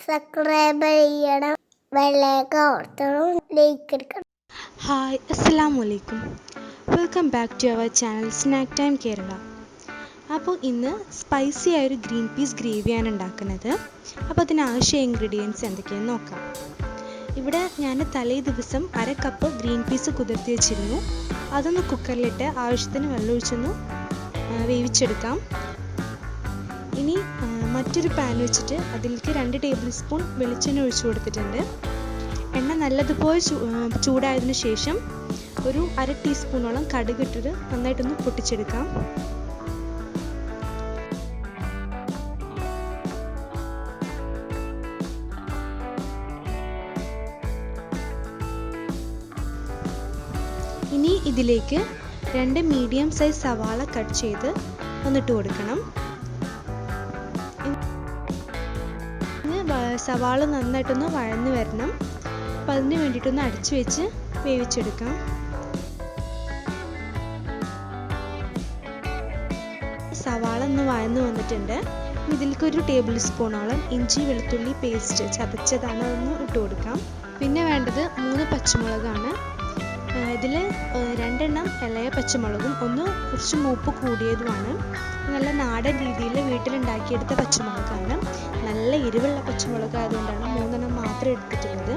Subscribe ചെയ്യണം, bell icon ഓർക്കണം, like എടുക്കണം. ഹായ്, അസ്സലാമു അലൈക്കും. Welcome back to our channel snack time Kerala. അപ്പോൾ ഇന്ന് സ്പൈസി ആയൊരു ഗ്രീൻ പീസ് ഗ്രേവിയാണ് ഉണ്ടാക്കുന്നത്. അപ്പോൾ അതിനാവശ്യ ഇൻഗ്രീഡിയൻസ് എന്തൊക്കെയാണെന്ന് നോക്കാം. ഇവിടെ ഞാൻ തലേ ദിവസം 1/2 കപ്പ് ഗ്രീൻ പീസ് കുതിർത്തി വെച്ചിരുന്നു. അതൊന്ന് കുക്കറിലിട്ട് ആവശ്യത്തിന് വെള്ളം ഒഴിച്ചൊന്ന് വേവിച്ചെടുക്കാം. ഇനി മറ്റൊരു പാൻ വെച്ചിട്ട് അതിലേക്ക് 2 ടേബിൾ സ്പൂൺ വെളിച്ചെണ്ണ ഒഴിച്ചു കൊടുത്തിട്ടുണ്ട്. എണ്ണ നല്ലതുപോലെ ചൂടായതിനു ശേഷം ഒരു 1/2 ടീസ്പൂണോളം കടുക് ഇട്ടിട്ട് നന്നായിട്ടൊന്ന് പൊട്ടിച്ചെടുക്കാം. ഇനി ഇതിലേക്ക് 2 മീഡിയം സൈസ് സവാള കട്ട് ചെയ്ത് ഒന്നിട്ട് കൊടുക്കണം. സവാള നന്നായിട്ടൊന്ന് വഴന്ന് വരണം. അപ്പോൾ അതിന് വേണ്ടിയിട്ടൊന്ന് അടച്ചു വെച്ച് വേവിച്ചെടുക്കാം. സവാള ഒന്ന് വഴന്ന് വന്നിട്ടുണ്ട്. ഇതിലേക്ക് 1 ടേബിൾ സ്പൂണോളം ഇഞ്ചി വെളുത്തുള്ളി പേസ്റ്റ് ചതച്ചതാണ് അതൊന്ന് ഇട്ട് കൊടുക്കാം. പിന്നെ വേണ്ടത് 3 പച്ചമുളകാണ്. ഇതിൽ 2 എണ്ണം ഇളയ പച്ചമുളകും ഒന്ന് കുറച്ച് മൂപ്പ് കൂടിയതുമാണ്. നല്ല നാടൻ രീതിയിൽ വീട്ടിലുണ്ടാക്കിയെടുത്ത പച്ചമുളകാണ്. നല്ല എരിവുള്ള പച്ചമുളക് ആയതുകൊണ്ടാണ് 3 എണ്ണം മാത്രം എടുത്തിട്ടുള്ളത്.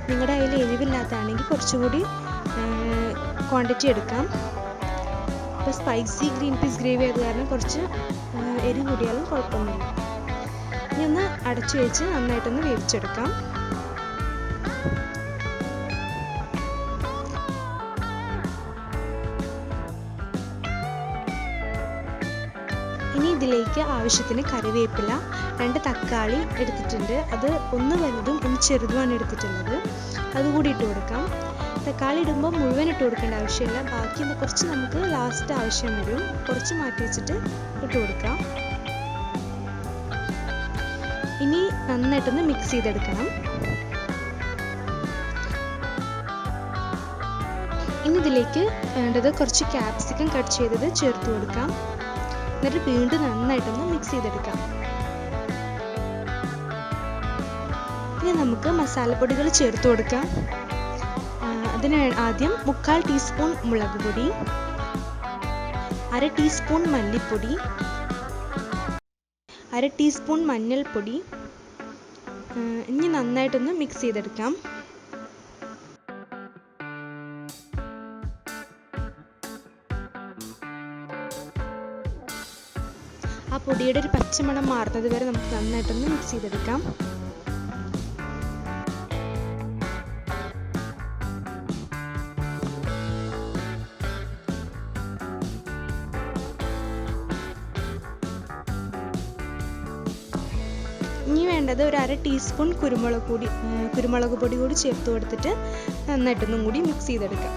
നിങ്ങളുടെ കയ്യിൽ എരിവില്ലാത്തതാണെങ്കിൽ കുറച്ചുകൂടി ക്വാണ്ടിറ്റി എടുക്കാം. ഇപ്പോൾ സ്പൈസി ഗ്രീൻ പീസ് ഗ്രേവി ആയത് കാരണം കുറച്ച് എരിവ് കൂടിയാലും കുഴപ്പമൊന്നുമില്ല. ഇനി ഒന്ന് അടച്ചു വെച്ച് നന്നായിട്ടൊന്ന് വേവിച്ചെടുക്കാം. ഇനി ഇതിലേക്ക് ആവശ്യത്തിന് കറിവേപ്പില, 2 തക്കാളി എടുത്തിട്ടുണ്ട്. അത് ഒന്ന് വലുതും ഒന്ന് ചെറുതുമാണ് എടുത്തിട്ടുള്ളത്. അതുകൂടി ഇട്ട് കൊടുക്കാം. തക്കാളി ഇടുമ്പോൾ മുഴുവൻ ഇട്ട് കൊടുക്കേണ്ട ആവശ്യമില്ല. ബാക്കി കുറച്ച് നമുക്ക് ലാസ്റ്റ് ആവശ്യം വരും. കുറച്ച് മാറ്റി വെച്ചിട്ട് ഇട്ട് കൊടുക്കാം. ഇനി നന്നായിട്ടൊന്ന് മിക്സ് ചെയ്തെടുക്കണം. ഇനി ഇതിലേക്ക് വേണ്ടത് കുറച്ച് ക്യാപ്സിക്കം കട്ട് ചെയ്തത് ചേർത്ത് കൊടുക്കാം. എന്നിട്ട് വീണ്ടും നന്നായിട്ടൊന്ന് മിക്സ് ചെയ്തെടുക്കാം. ഇനി നമുക്ക് മസാലപ്പൊടികൾ ചേർത്ത് കൊടുക്കാം. അതിന് ആദ്യം 1/4 ടീസ്പൂൺ മുളക് പൊടി, 1/2 ടീസ്പൂൺ മല്ലിപ്പൊടി, 1/2 ടീസ്പൂൺ മഞ്ഞൾപ്പൊടി. ഇനി നന്നായിട്ടൊന്ന് മിക്സ് ചെയ്തെടുക്കാം. ആ പൊടിയുടെ ഒരു പച്ചമണം മാറുന്നത് വരെ നമുക്ക് നന്നായിട്ടൊന്ന് മിക്സ് ചെയ്തെടുക്കാം. ഇനി വേണ്ടത് ഒരു 1/2 ടീസ്പൂൺ കുരുമുളക് പൊടി കൂടി ചേർത്ത് കൊടുത്തിട്ട് നന്നായിട്ടൊന്നും കൂടി മിക്സ് ചെയ്തെടുക്കാം.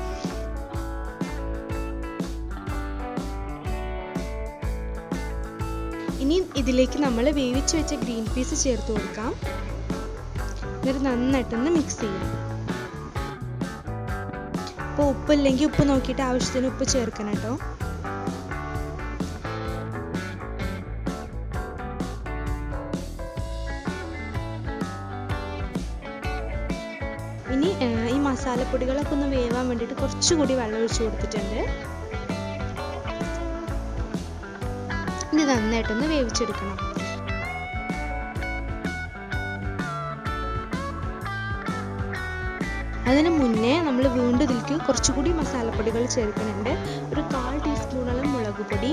ഇനി ഇതിലേക്ക് നമ്മൾ വേവിച്ച് വെച്ച ഗ്രീൻ പീസ് ചേർത്ത് കൊടുക്കാം. എന്നിട്ട് നന്നായിട്ടൊന്ന് മിക്സ് ചെയ്യാം. അപ്പോൾ ഉപ്പില്ലെങ്കിൽ ഉപ്പ് നോക്കിയിട്ട് ആവശ്യത്തിന് ഉപ്പ് ചേർക്കണം കേട്ടോ. ഇനി ഈ മസാലപ്പൊടികളൊക്കെ ഒന്ന് വേവാൻ വേണ്ടിയിട്ട് കുറച്ചുകൂടി വെള്ളം ഒഴിച്ച് കൊടുത്തിട്ടുണ്ട്. ഇത് നന്നായിട്ടൊന്ന് വേവിച്ചെടുക്കണം. അതിന് മുന്നേ നമ്മൾ വീണ്ടും ഇതിലേക്ക് കുറച്ചുകൂടി മസാലപ്പൊടികൾ ചേർക്കുന്നുണ്ട്. ഒരു 1/4 ടീസ്പൂണോളം മുളക് പൊടി,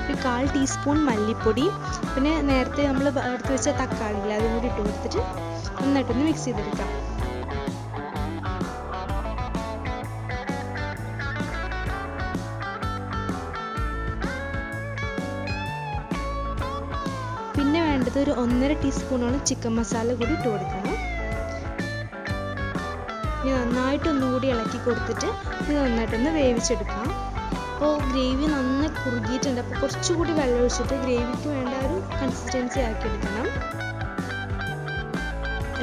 ഒരു 1/4 ടീസ്പൂൺ മല്ലിപ്പൊടി, പിന്നെ നേരത്തെ നമ്മൾ എടുത്ത് വെച്ച തക്കാളി അതും കൂടി ഇട്ട് കൊടുത്തിട്ട് നന്നായിട്ടൊന്ന് മിക്സ് ചെയ്തെടുക്കാം. പിന്നെ വേണ്ടത് ഒരു 1/2 ടീസ്പൂണോളം ചിക്കൻ മസാല കൂടി ഇട്ട് കൊടുക്കണം. ഇനി നന്നായിട്ടൊന്നും കൂടി ഇളക്കി കൊടുത്തിട്ട് ഇത് നന്നായിട്ടൊന്ന് വേവിച്ചെടുക്കാം. അപ്പോൾ ഗ്രേവി നന്നായി കുറുകിയിട്ടുണ്ട്. അപ്പോൾ കുറച്ചുകൂടി വെള്ളം ഒഴിച്ചിട്ട് ഗ്രേവിക്ക് വേണ്ട ഒരു കൺസിസ്റ്റൻസി ആക്കിയെടുക്കണം.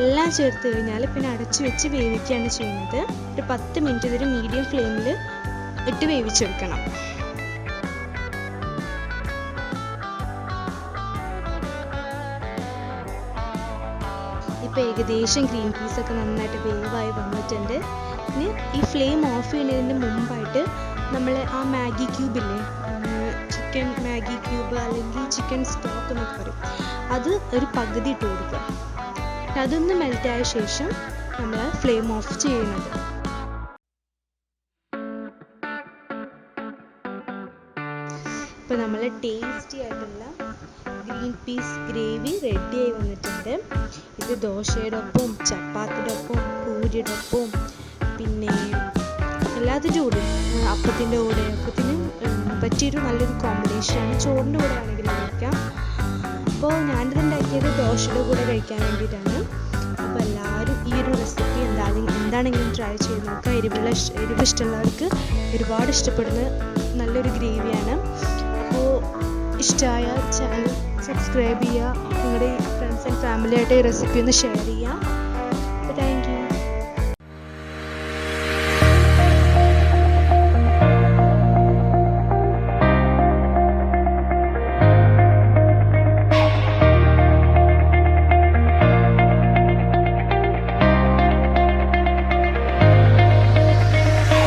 എല്ലാം ചേർത്ത് കഴിഞ്ഞാൽ പിന്നെ അടച്ചു വെച്ച് വേവിക്കുകയാണ് ചെയ്യുന്നത്. ഒരു 10 മിനിറ്റ് ഇതൊരു മീഡിയം ഫ്ലെയിമിൽ ഇട്ട് വേവിച്ചെടുക്കണം. അപ്പോൾ ഏകദേശം ഗ്രീൻ പീസൊക്കെ നന്നായിട്ട് വേവായി വന്നിട്ടുണ്ട്. ഇനി ഈ ഫ്ലെയിം ഓഫ് ചെയ്യുന്നതിന് മുമ്പായിട്ട് നമ്മൾ ആ മാഗി ക്യൂബില്ലേ, ചിക്കൻ മാഗി ക്യൂബ് അല്ലെങ്കിൽ ചിക്കൻ സ്റ്റോക്ക് എന്നൊക്കെ പറയും, അത് ഒരു പകുതി ഇട്ട് കൊടുക്കുക. അതൊന്ന് മെൽറ്റായ ശേഷം നമ്മൾ ഫ്ലെയിം ഓഫ് ചെയ്യുന്നത്. ഇപ്പോൾ നമ്മൾ ടേസ്റ്റി ആയിട്ടുള്ള ഗ്രീൻ പീസ് ഗ്രേവി റെഡിയായി വന്നിട്ടുണ്ട്. ഇത് ദോശയുടെ ഒപ്പം, ചപ്പാത്തിയുടെ ഒപ്പം, പൂരിയുടെ ഒപ്പം, പിന്നെ എല്ലാത്തിൻ്റെ കൂടെ, അപ്പത്തിൻ്റെ കൂടെ, അപ്പത്തിന് പറ്റിയൊരു നല്ലൊരു കോമ്പിനേഷനാണ്. ചോറിൻ്റെ കൂടെ ആണെങ്കിലും കഴിക്കാം. അപ്പോൾ ഞാനിത് ഉണ്ടാക്കിയത് ദോശയുടെ കൂടെ കഴിക്കാൻ വേണ്ടിയിട്ടാണ്. അപ്പോൾ എല്ലാവരും ഈ ഒരു റെസിപ്പി എന്താണെങ്കിലും ട്രൈ ചെയ്ത് നോക്കുക. എരിവ് ഇഷ്ടമുള്ളവർക്ക് ഒരുപാട് ഇഷ്ടപ്പെടുന്ന നല്ലൊരു ഗ്രേവിയാണ്. അപ്പോൾ ഇഷ്ടമായ ചാനൽ സബ്സ്ക്രൈബ് ചെയ്യുക. നിങ്ങളുടെ ഫ്രണ്ട്സ് ആൻഡ് ഫാമിലിയായിട്ട് ഈ റെസിപ്പി ഒന്ന് ഷെയർ ചെയ്യുക. അപ്പോൾ താങ്ക് യു.